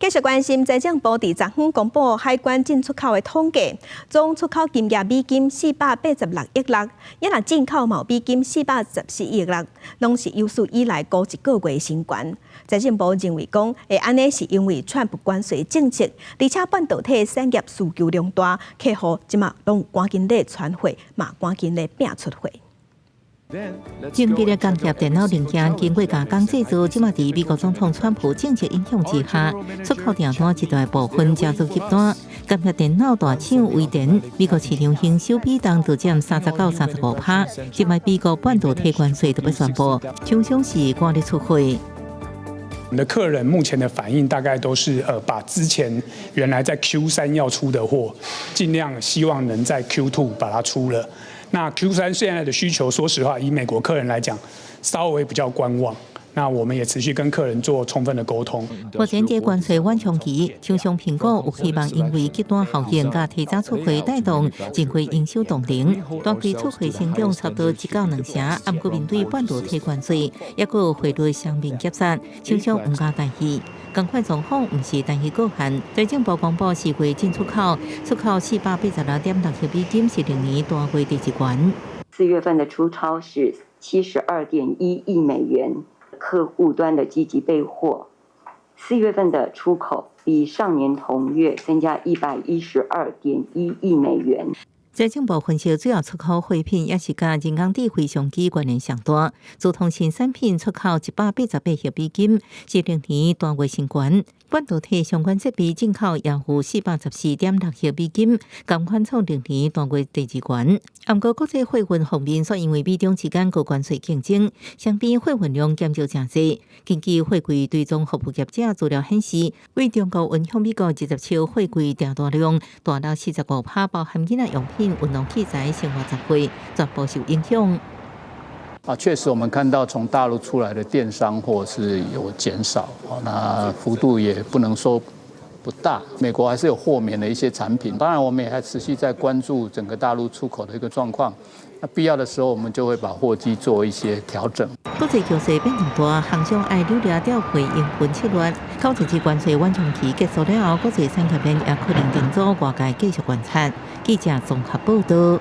继续关心财政部伫昨昏公布海关进出口的统计，总出口金额美金486亿6，也若进口毛美金414亿6，拢是有史以来高一个月的新高。财政部认为讲，会安尼是因为川普关税政策，而且半导体产业需求量大，客户即马拢赶紧咧传货，嘛赶紧咧拼出货。 精密的工业电脑零件经过加工制造，即马伫美国总统川普政策影响之下，出口订单一大部分加速急单。工业电脑大厂威电，美国市场营收比重就占39%、35%。即卖美国半导体关税特别宣布，厂商是赶咧出货。 我们的客人目前的反应大概都是把之前原来在 Q3 要出的货，尽量希望能在 Q2 把它出了。那 Q3 现在的需求，说实话，以美国客人来讲，稍微比较观望。 那我们也持续跟客人做充分的沟通。目前这关税缓冲期，厂商评估有希望因为极端效应加提早出货带动，整季营收动能，单季出货成长差不多1到2成。不过面对半导体关税，也佫有汇率双面夹杀，厂商唔敢大意。同款状况唔是单一个限，财政部公布4月进出口486.6亿美金，是历年单月第一关。4月份的出超是72.1亿美元。 客户端的积极备货，4月份的出口比上年同月增加112.1亿美元。 财政部分析，主要出口货品也是甲人工智慧相机关联上大，自通信产品出口188亿美金，是历年单月新高。半导体相关设备进口也有414.6亿美金，同款创历年单月第二高。不过国际货运方面，所因为美中之间高关税竞争，相比货运量减少真济。根据货柜追踪服务业者资料显示，为中国运向美国20艘货柜订单量达到45%，包含囡仔用品、运动器材、生活杂货，全部受影响。 确实，我们看到从大陆出来的电商货是有减少，那幅度也不能说不大。美国还是有豁免的一些产品，当然我们也还持续在关注整个大陆出口的一个状况。那必要的时候，我们就会把货机做一些调整。国际局势变动大，航商爱努力调配营运策略。口一支关税缓冲期结束了后，国际产业链也可能定做外界继续观察。记者综合报道。